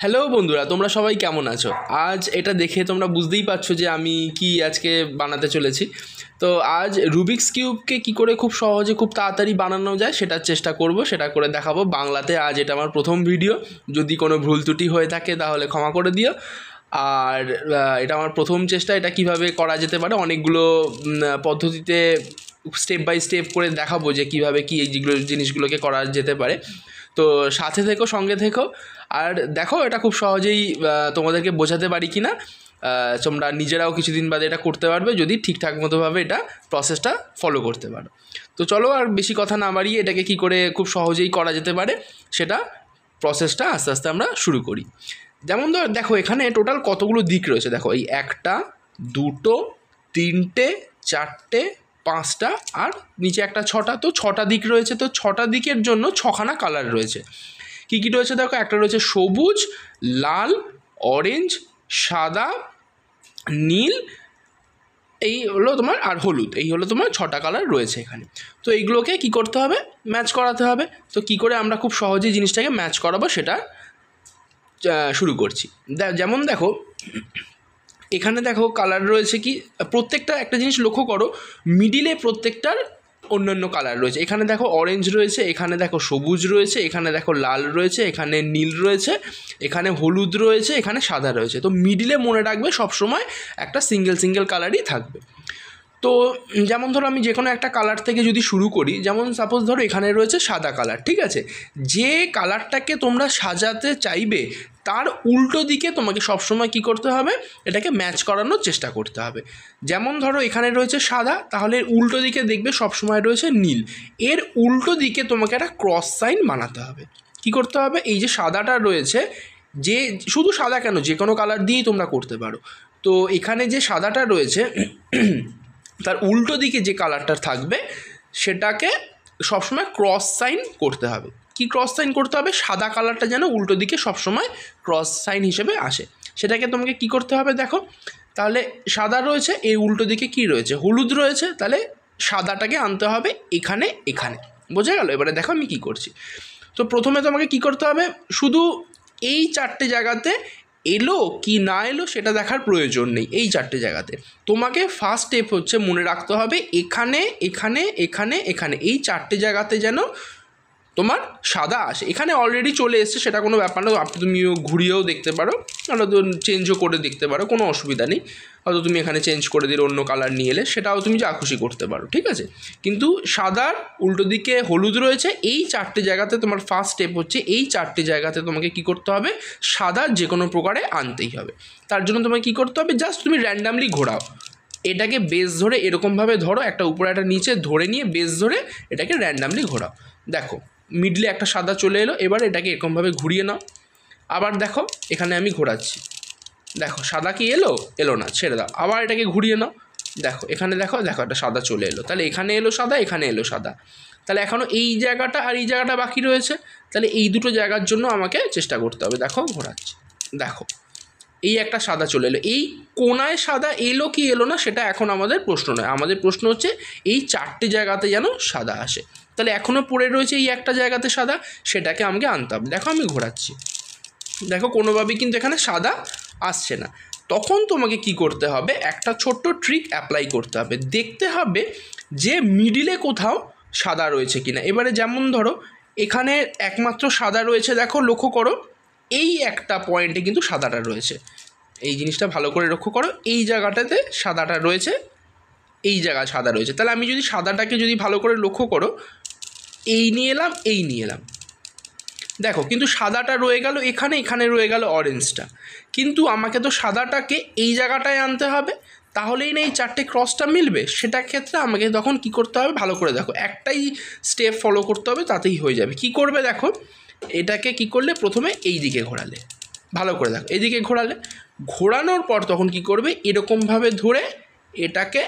Hello বন্ধুরা, তোমরা সবাই কেমন আছো? আজ এটা দেখে তোমরা বুঝতেই পারছো যে আমি কি আজকে বানাতে চলেছি। তো আজ রুবিক্স কিউবকে কি করে খুব সহজে খুব তাড়াতাড়ি বানানো যায় সেটার চেষ্টা করব, সেটা করে দেখাবো বাংলাতে। আজ এটা আমার প্রথম ভিডিও, যদি কোনো ভুল ত্রুটি হয়ে থাকে তাহলে ক্ষমা করে দিও। আর এটা আমার প্রথম চেষ্টা, এটা কিভাবে করা যেতে পারে অনেকগুলো পদ্ধতিতে স্টেপ বাই স্টেপ করে দেখাবো যে কীভাবে কি এই জিনিসগুলোকে করা যেতে পারে। তো সাথে থেকো, সঙ্গে থেকো, আর দেখো এটা খুব সহজেই তোমাদেরকে বোঝাতে পারি কি না। তোমরা নিজেরাও কিছুদিন বাদে এটা করতে পারবে যদি ঠিকঠাক মতোভাবে এটা প্রসেসটা ফলো করতে পারো। তো চলো আর বেশি কথা না বাড়িয়ে এটাকে কি করে খুব সহজেই করা যেতে পারে সেটা প্রসেসটা আস্তে আস্তে আমরা শুরু করি। যেমন দেখো এখানে টোটাল কতগুলো দিক রয়েছে। দেখো এই একটা, দুটো, তিনটে, চারটে, পাঁচটা আর নিচে একটা ছটা, তো ছটা দিক রয়েছে। তো ছটা দিকের জন্য ছখানা কালার রয়েছে। কী কী রয়েছে দেখো, একটা রয়েছে সবুজ, লাল, অরেঞ্জ, সাদা, নীল, এই হলো তোমার, আর হলুদ। এই হলো তোমার ছটা কালার রয়েছে এখানে। তো এইগুলোকে কি করতে হবে, ম্যাচ করাতে হবে। তো কি করে আমরা খুব সহজেই জিনিসটাকে ম্যাচ করাবো সেটা শুরু করছি। যেমন দেখো এখানে দেখো কালার রয়েছে কি, প্রত্যেকটা একটা জিনিস লক্ষ্য করো, মিডিলে প্রত্যেকটার অন্যান্য কালার রয়েছে। এখানে দেখো অরেঞ্জ রয়েছে, এখানে দেখো সবুজ রয়েছে, এখানে দেখো লাল রয়েছে, এখানে নীল রয়েছে, এখানে হলুদ রয়েছে, এখানে সাদা রয়েছে। তো মিডিলে মনে রাখবে সবসময় একটা সিঙ্গেল কালারই থাকবে। তো যেমন ধরো আমি যে কোনো একটা কালার থেকে যদি শুরু করি, যেমন সাপোজ ধরো এখানে রয়েছে সাদা কালার, ঠিক আছে। যে কালারটাকে তোমরা সাজাতে চাইবে তার উল্টো দিকে তোমাকে সবসময় কি করতে হবে, এটাকে ম্যাচ করানোর চেষ্টা করতে হবে। যেমন ধরো এখানে রয়েছে সাদা, তাহলে এর উল্টো দিকে দেখবে সবসময় রয়েছে নীল। এর উল্টো দিকে তোমাকে একটা ক্রস সাইন বানাতে হবে। কি করতে হবে, এই যে সাদাটা রয়েছে, যে শুধু সাদা কেন, যে কোনো কালার দিয়েই তোমরা করতে পারো। তো এখানে যে সাদাটা রয়েছে তার উল্টো দিকে যে কালারটা থাকবে সেটাকে সবসময় ক্রস সাইন করতে হবে। কি ক্রস সাইন করতে হবে, সাদা কালারটা যেন উল্টো দিকে সবসময় ক্রস সাইন হিসেবে আসে। সেটাকে তোমাকে কি করতে হবে, দেখো তাহলে সাদা রয়েছে, এই উল্টো দিকে কি রয়েছে, হলুদ রয়েছে, তাহলে সাদাটাকে আনতে হবে এখানে এখানে। বোঝা গেল? এবারে দেখো আমি কি করছি। তো প্রথমে তোমাকে কি করতে হবে, শুধু এই চারটে জায়গাতে এলো কি না এলো সেটা দেখার প্রয়োজন নেই। এই চারটে জায়গাতে তোমাকে ফার্স্ট স্টেপ হচ্ছে মনে রাখতে হবে এখানে এখানে এখানে এখানে এই চারটে জায়গাতে যেন তোমার সাদা আসে। এখানে অলরেডি চলে এসছে, সেটা কোনো ব্যাপার না, তুমিও ঘুরিয়েও দেখতে পারো, হয়তো চেঞ্জও করে দেখতে পারো, কোনো অসুবিধা নেই। হয়তো তুমি এখানে চেঞ্জ করে দিলে, অন্য কালার নিয়ে এলে, সেটাও তুমি যা খুশি করতে পারো, ঠিক আছে। কিন্তু সাদার উল্টো দিকে হলুদ রয়েছে, এই চারটে জায়গাতে তোমার ফার্স্ট স্টেপ হচ্ছে এই চারটে জায়গাতে তোমাকে কি করতে হবে, সাদা যে কোনো প্রকারে আনতেই হবে। তার জন্য তোমাকে কী করতে হবে, জাস্ট তুমি র্যান্ডামলি ঘোরাও, এটাকে বেস ধরে এরকমভাবে ধরো, একটা উপরে একটা নিচে ধরে নিয়ে বেস ধরে এটাকে র্যান্ডামলি ঘোরাও। দেখো মিডলে একটা সাদা চলে এলো, এবার এটাকে এরকমভাবে ঘুরিয়ে নাও। আবার দেখো এখানে আমি ঘোরাচ্ছি, দেখো সাদা কি এলো না, ছেড়ে দাও, আবার এটাকে ঘুরিয়ে নাও। দেখো এখানে দেখো একটা সাদা চলে এলো, তাহলে এখানে এলো সাদা, এখানে এলো সাদা, তাহলে এখনও এই জায়গাটা আর এই জায়গাটা বাকি রয়েছে। তাহলে এই দুটো জায়গার জন্য আমাকে চেষ্টা করতে হবে। দেখো ঘোরাচ্ছি, দেখো এই একটা সাদা চলে এলো, এই কোনায় সাদা এলো কি এলো না সেটা এখন আমাদের প্রশ্ন নয়, আমাদের প্রশ্ন হচ্ছে এই চারটে জায়গাতে যেন সাদা আসে। তাহলে এখনও পড়ে রয়েছে এই একটা জায়গাতে সাদা, সেটাকে আমাকে আনতে হবে। দেখো আমি ঘোরাচ্ছি, দেখো কোনোভাবেই কিন্তু এখানে সাদা আসছে না। তখন তোমাকে কি করতে হবে, একটা ছোট্ট ট্রিক অ্যাপ্লাই করতে হবে, দেখতে হবে যে মিডিলে কোথাও সাদা রয়েছে কিনা। এবারে যেমন ধরো এখানে একমাত্র সাদা রয়েছে, দেখো লক্ষ্য করো এই একটা পয়েন্টে কিন্তু সাদাটা রয়েছে। এই জিনিসটা ভালো করে লক্ষ্য করো, এই জায়গাটাতে সাদাটা রয়েছে, এই জায়গায় সাদা রয়েছে। তাহলে আমি যদি সাদাটাকে যদি ভালো করে লক্ষ্য করো, এই নিয়ে এলাম, এই নিয়ে এলাম, দেখো কিন্তু সাদাটা রয়ে গেল এখানে, এখানে রয়ে গেল অরেঞ্জটা। কিন্তু আমাকে তো সাদাটাকে এই জায়গাটায় আনতে হবে, তাহলেই না এই চারটে ক্রসটা মিলবে। সেটার ক্ষেত্রে আমাকে তখন কি করতে হবে, ভালো করে দেখো, একটাই স্টেপ ফলো করতে হবে, তাতেই হয়ে যাবে। কি করবে দেখো, এটাকে কি করলে, প্রথমে এই দিকে ঘোরালে, ভালো করে দেখো এইদিকে ঘোরালে, ঘোরানোর পর তখন কি করবে, এরকমভাবে ধরে এটাকে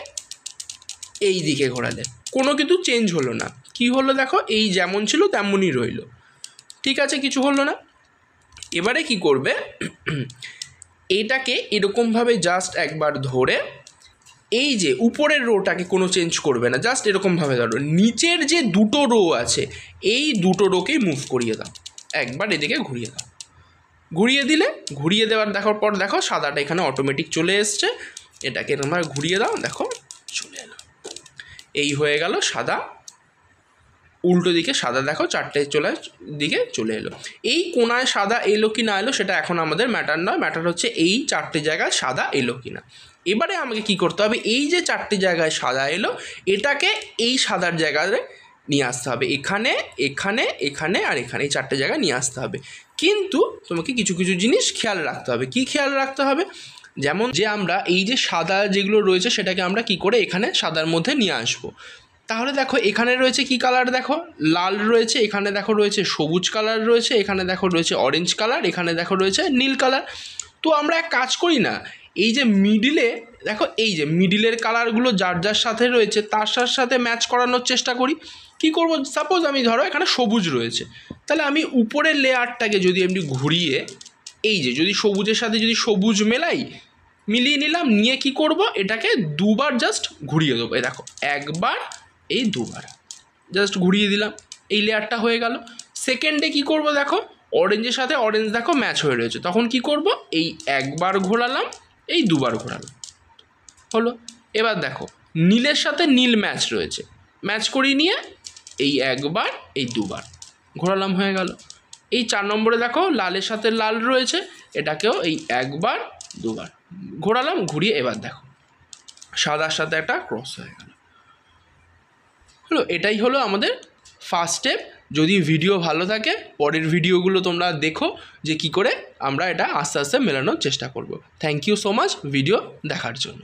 এই দিকে ঘোরালে, কোনো কিন্তু চেঞ্জ হলো না। কি হলো দেখো, এই যেমন ছিল তেমনই রইল, ঠিক আছে, কিছু হলো না। এবারে কি করবে, এটাকে এরকমভাবে জাস্ট একবার ধরে এই যে উপরের রোটাকে কোনো চেঞ্জ করবে না, জাস্ট এরকমভাবে ধরো, নিচের যে দুটো রো আছে এই দুটো রোকেই মুভ করিয়ে দাও, একবার এদিকে ঘুরিয়ে দাও। ঘুরিয়ে দিলে, ঘুরিয়ে দেওয়ার পর দেখো সাদাটা এখানে অটোমেটিক চলে এসছে। এটাকে তোমরা ঘুরিয়ে দাও, দেখো চলে এলো। এই হয়ে গেল সাদা, উল্টো দিকে সাদা দেখো চারটে দিকে চলে এলো। এই কোনায় সাদা এলো কি না এলো সেটা এখন আমাদের ম্যাটার নয়, ম্যাটার হচ্ছে এই চারটে জায়গায় সাদা এলো কি না। এবারে আমাকে কি করতে হবে, এই যে চারটে জায়গায় সাদা এলো এটাকে এই সাদার জায়গায় নিয়ে আসতে হবে, এখানে এখানে এখানে আর এখানে, এই চারটে জায়গায় নিয়ে আসতে হবে। কিন্তু তোমাকে কিছু কিছু জিনিস খেয়াল রাখতে হবে। কি খেয়াল রাখতে হবে? যেমন যে আমরা এই যে সাদা যেগুলো রয়েছে সেটাকে আমরা কি করে এখানে সাদার মধ্যে নিয়ে আসবো। তাহলে দেখো এখানে রয়েছে কি কালার, দেখো লাল রয়েছে, এখানে দেখো রয়েছে সবুজ কালার রয়েছে, এখানে দেখো রয়েছে অরেঞ্জ কালার, এখানে দেখো রয়েছে নীল কালার। তো আমরা এক কাজ করি না, এই যে মিডিলে দেখো এই যে মিডিলের কালারগুলো যার যার সাথে রয়েছে তার সাথে ম্যাচ করানোর চেষ্টা করি। কি করব, সাপোজ আমি ধরো এখানে সবুজ রয়েছে, তাহলে আমি উপরের লেয়ারটাকে যদি এমনি ঘুরিয়ে এই যে যদি সবুজের সাথে যদি সবুজ মিলিয়ে নিলাম, নিয়ে কি করব এটাকে দুবার জাস্ট ঘুরিয়ে দেবো। এই দেখো একবার, এই দুবার জাস্ট ঘুরিয়ে দিলাম, এই লেয়ারটা হয়ে গেল। সেকেন্ডে কি করব, দেখো অরেঞ্জের সাথে অরেঞ্জ দেখো ম্যাচ হয়ে রয়েছে, তখন কি করব এই একবার ঘোরালাম, এই দুবার ঘোরালাম, হলো। এবার দেখো নীলের সাথে নীল ম্যাচ রয়েছে, ম্যাচ করিয়ে নিয়ে এই একবার এই দুবার ঘোরালাম, হয়ে গেল। এই 4 নম্বরে দেখো লালের সাথে লাল রয়েছে, এটাকেও এই একবার দুবার ঘোরালাম, ঘুরিয়ে এবার দেখো সাদার সাথে একটা ক্রস হয়ে গেল, হলো। এটাই হলো আমাদের ফার্স্ট স্টেপ। যদি ভিডিও ভালো থাকে পরের ভিডিওগুলো তোমরা দেখো যে কি করে আমরা এটা আস্তে আস্তে মেলানোর চেষ্টা করব। Thank you so much video দেখার জন্য।